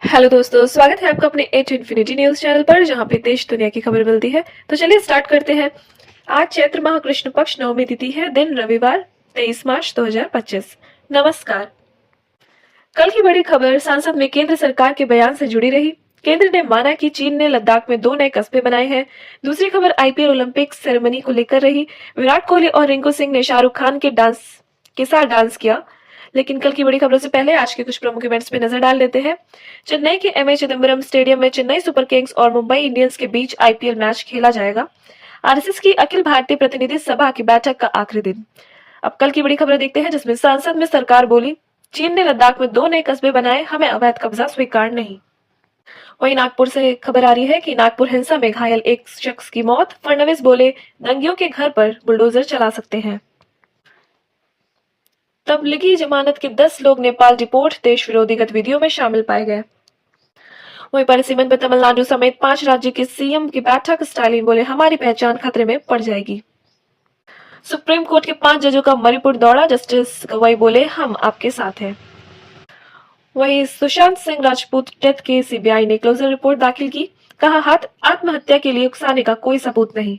Hello दोस्तों, स्वागत है आपका अपने एट इन्फिनिटी न्यूज चैनल पर, जहां पे देश दुनिया की खबर मिलती है। तो चलिए स्टार्ट करते हैं। आज चैत्र माह कृष्ण पक्ष नवमी तिथि है, दिन रविवार 23 मार्च 2025। नमस्कार। कल की बड़ी खबर संसद में केंद्र सरकार के बयान से जुड़ी रही। केंद्र ने माना कि चीन ने लद्दाख में 2 नए कस्बे बनाए हैं। दूसरी खबर आईपीएल ओलंपिक सेरेमनी को लेकर रही। विराट कोहली और रिंकू सिंह ने शाहरुख खान के साथ डांस किया। लेकिन कल की बड़ी खबरों से पहले आज के कुछ प्रमुख इवेंट्स पे नजर डाल लेते हैं। चेन्नई के एमए चिदम्बरम स्टेडियम में चेन्नई सुपर किंग्स और मुंबई इंडियंस के बीच आईपीएल मैच खेला जाएगा। आरएसएस की अखिल भारतीय प्रतिनिधि सभा की बैठक का आखिरी दिन। अब कल की बड़ी खबर देखते हैं, जिसमें संसद में सरकार बोली, चीन ने लद्दाख में 2 नए कस्बे बनाए, हमें अवैध कब्जा स्वीकार नहीं। वहीं नागपुर से खबर आ रही है कि नागपुर हिंसा में घायल एक शख्स की मौत। फडणवीस बोले, दंगियों के घर पर बुलडोजर चला सकते हैं। तबलीगी जमानत के 10 लोग नेपाल डिपोर्ट, देश विरोधी गतिविधियों में शामिल पाए गए। वहीं परिसीमन में तमिलनाडु समेत 5 राज्य के सीएम की बैठक। स्टालिन बोले, हमारी पहचान खतरे में पड़ जाएगी। सुप्रीम कोर्ट के 5 जजों का मणिपुर दौरा। जस्टिस गवाई बोले, हम आपके साथ हैं। वहीं सुशांत सिंह राजपूत डेथ के सीबीआई ने क्लोजर रिपोर्ट दाखिल की। कहा, हाथ आत्महत्या के लिए उकसाने का कोई सबूत नहीं।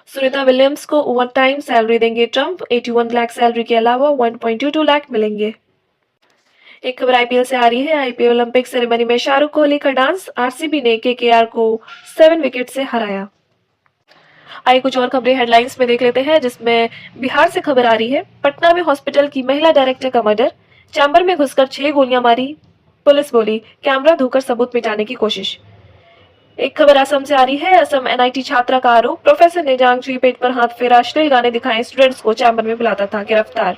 सुनीता विलियम्स को ओवर टाइम सैलरी देंगे ट्रंप। 81 लाख सैलरी के अलावा 1.22 लाख मिलेंगे। एक खबर आईपीएल से आ रही है। आईपीएल ओलंपिक सेरेमनी में शाहरुख कोहली का डांस। आरसीबी ने केकेआर को 7 विकेट से हराया। आइए कुछ और खबरें हेडलाइंस में देख लेते हैं, जिसमें बिहार से खबर आ रही है। पटना में हॉस्पिटल की महिला डायरेक्टर का मर्डर। चैम्बर में घुसकर 6 गोलियां मारी। पुलिस बोली, कैमरा धोकर सबूत मिटाने की कोशिश। एक खबर असम से आ रही है। असम एनआईटी छात्रा का आरोप, प्रोफेसर ने जांगची पेट पर हाथ फेरा, अश्लील गाने दिखाए, स्टूडेंट्स को चैम्बर में बुलाता था, गिरफ्तार।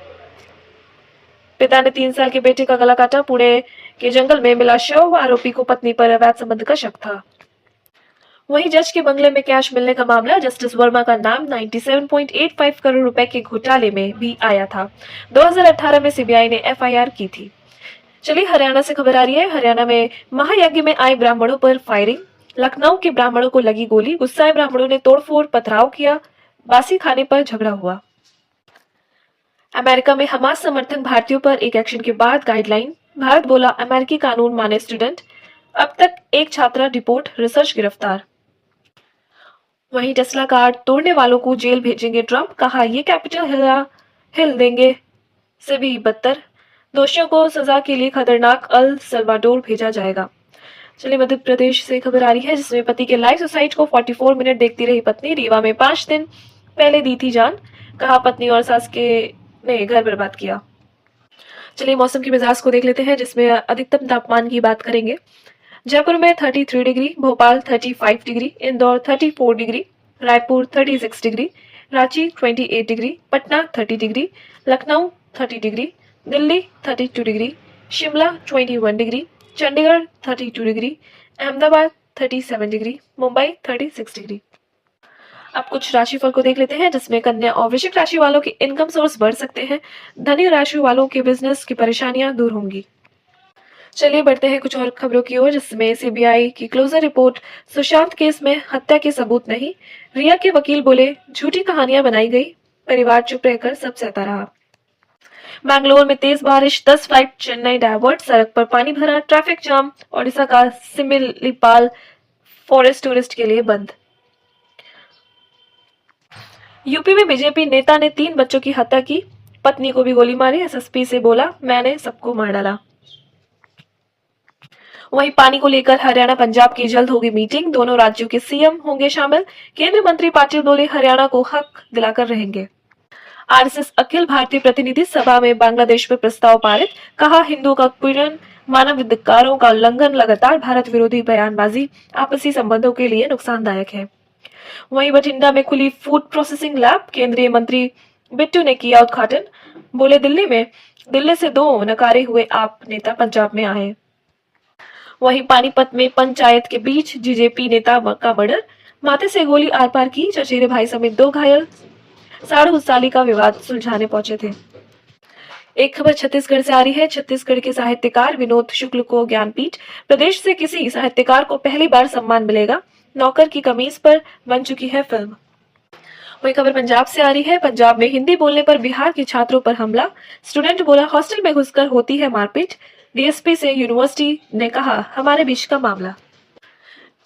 पिता ने 3 साल के बेटे का गला काटा। पुणे के जंगल में मिला शव। आरोपी को पत्नी पर अवैध संबंध का शक था। वहीं जज के बंगले में कैश मिलने का मामला। जस्टिस वर्मा का नाम 97.85 करोड़ रुपए के घोटाले में भी आया था। 2018 में सीबीआई ने एफआईआर की थी। चलिए हरियाणा से खबर आ रही है। हरियाणा में महायज्ञ में आए ब्राह्मणों पर फायरिंग। लखनऊ के ब्राह्मणों को लगी गोली। गुस्साए ब्राह्मणों ने तोड़फोड़ पथराव किया। बासी खाने पर झगड़ा हुआ। अमेरिका में हमास समर्थक भारतीयों पर एक एक्शन के बाद गाइडलाइन। भारत बोला, अमेरिकी कानून माने स्टूडेंट। अब तक एक छात्रा डिपोर्ट, रिसर्च गिरफ्तार। वहीं टेस्ला कार तोड़ने वालों को जेल भेजेंगे ट्रंप। कहा, ये कैपिटल हिल देंगे से भी बदतर। दोषियों को सजा के लिए खतरनाक अल सल्वाडोर भेजा जाएगा। चलिए मध्य प्रदेश से खबर आ रही है, जिसमें पति के लाइव सुसाइड को 44 मिनट देखती रही पत्नी। रीवा में 5 दिन पहले दी थी जान। कहा, पत्नी और सास के ने घर बर्बाद किया। चलिए मौसम की मिजाज को देख लेते हैं, जिसमें अधिकतम तापमान की बात करेंगे। जयपुर में 33 degree, Bhopal 35 degree, Indore 34 degree, Raipur 36 degree, Ranchi 28 degree, Patna 30 degree, Lucknow 30 degree, Delhi 32 degree, Shimla 21 degree, Chandigarh 32 degree, Ahmedabad 37 degree, Mumbai 36 degree. अब कुछ राशिफल को देख लेते हैं, जिसमें कन्या और वृश्चिक राशि वालों के इनकम सोर्स बढ़ सकते हैं। धनी राशि वालों के बिजनेस की परेशानियां दूर होंगी। चलिए बढ़ते हैं कुछ और खबरों की ओर, जिसमें सीबीआई की क्लोजर रिपोर्ट। सुशांत केस में हत्या के सबूत नहीं। रिया के वकील बोले, झूठी कहानियां बनाई गई। परिवार चुप रहकर सब सहता रहा। बैंगलोर में तेज बारिश, 10 फ्लाइट चेन्नई डायवर्ट। सड़क पर पानी भरा, ट्रैफिक जाम। ओडिशा का सिमिलीपाल फॉरेस्ट टूरिस्ट के लिए बंद। यूपी में बीजेपी नेता ने 3 बच्चों की हत्या की। पत्नी को भी गोली मारी। एसएसपी से बोला, मैंने सबको मार डाला। वहीं पानी को लेकर हरियाणा पंजाब की जल्द होगी मीटिंग। दोनों राज्यों के सीएम होंगे शामिल। केंद्रीय मंत्री पाटिल बोले, हरियाणा को हक दिलाकर रहेंगे। आरएसएस अखिल भारतीय प्रतिनिधि सभा में बांग्लादेश पर प्रस्ताव पारित। कहा, हिंदुओं का उत्पीड़न, मानवाधिकारों का उल्लंघन, लगातार भारत विरोधी बयानबाजी आपसी संबंधों के लिए नुकसानदायक है। वहीं बठिंडा में खुली फूड प्रोसेसिंग लैब। केंद्रीय मंत्री बिट्टू ने किया उद्घाटन। बोले, दिल्ली से 2 नकारे हुए आप नेता पंजाब में आए। वहीं पानीपत में पंचायत के बीच बीजेपी नेता का मर्डर। माथे से गोली आर पार की। चचेरे भाई समेत 2 घायल। 7.5 साली का विवाद सुलझाने पहुंचे थे। एक खबर छत्तीसगढ़ से आ रही है। छत्तीसगढ़ के साहित्यकार विनोद शुक्ल को ज्ञानपीठ। प्रदेश से किसी साहित्यकार को पहली बार सम्मान मिलेगा। नौकर की कमीज पर बन चुकी है फिल्म। वही खबर पंजाब से आ रही है। पंजाब में हिंदी बोलने पर बिहार के छात्रों पर हमला। स्टूडेंट बोला, हॉस्टल में घुसकर होती है मारपीट। डीएसपी से यूनिवर्सिटी ने कहा हमारे बीच का मामला।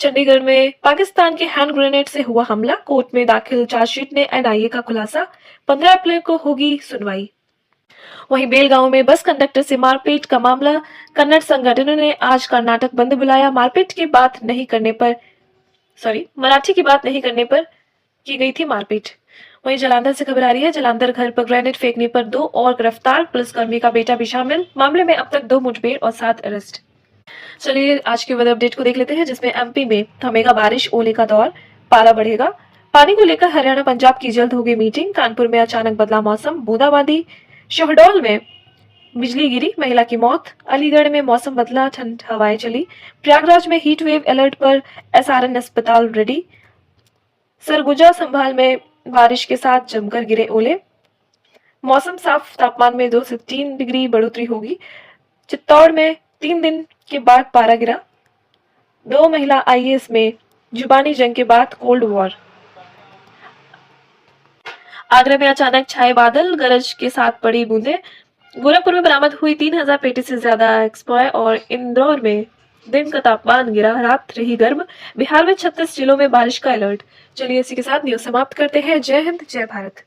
चंडीगढ़ में पाकिस्तान के हैंड ग्रेनेड से हुआ हमला, कोर्ट में दाखिल चार्जशीट ने एनआईए का खुलासा, 15 अप्रैल को होगी सुनवाई। वहीं बेलगांव में बस कंडक्टर से मारपीट का मामला, कन्नड़ संगठनों ने आज कर्नाटक बंद बुलाया, मराठी की बात नहीं करने पर की गई थी मारपीट। वहीं जालंधर से खबर आ रही है, जालंधर घर पर ग्रेनेड फेंकने पर 2 और गिरफ्तार, पुलिसकर्मी का बेटा भी शामिल, मामले में अब तक 2 मुठभेड़ और 7 अरेस्ट। चलिए आज के वेदर अपडेट को देख लेते हैं, जिसमें एमपी में थमेगा बारिश, ओले का दौर, पारा बढ़ेगा। पानी को लेकर हरियाणा पंजाब की जल्द होगी मीटिंग, कानपुर में अचानक बदला मौसम, बूंदाबांदी, शहडोल में बिजली गिरी, महिला की मौत, अलीगढ़ में मौसम बदला, ठंड हवाएं चली, प्रयागराज में हीट वेव अलर्ट पर एसआरएन अस्पताल रेडी, सरगुजा संभाल में बारिश के साथ जमकर गिरे ओले, मौसम साफ, तापमान में 2 से 3 डिग्री बढ़ोतरी होगी। चित्तौड़ में 3 दिन के बाद पारा गिरा, 2 महिला आईएएस में जुबानी जंग के बाद कोल्ड वॉर। आगरा में अचानक छाए बादल, गरज के साथ पड़ी बूंदें, गोरखपुर में बरामद हुई 3000 पेटी से ज्यादा एक्सप्लॉय और इंदौर में दिन का तापमान गिरा, रात रही गर्म। बिहार में 36 जिलों में बारिश का अलर्ट। चलिए इसी के साथ न्यूज समाप्त करते हैं। जय हिंद, जय भारत।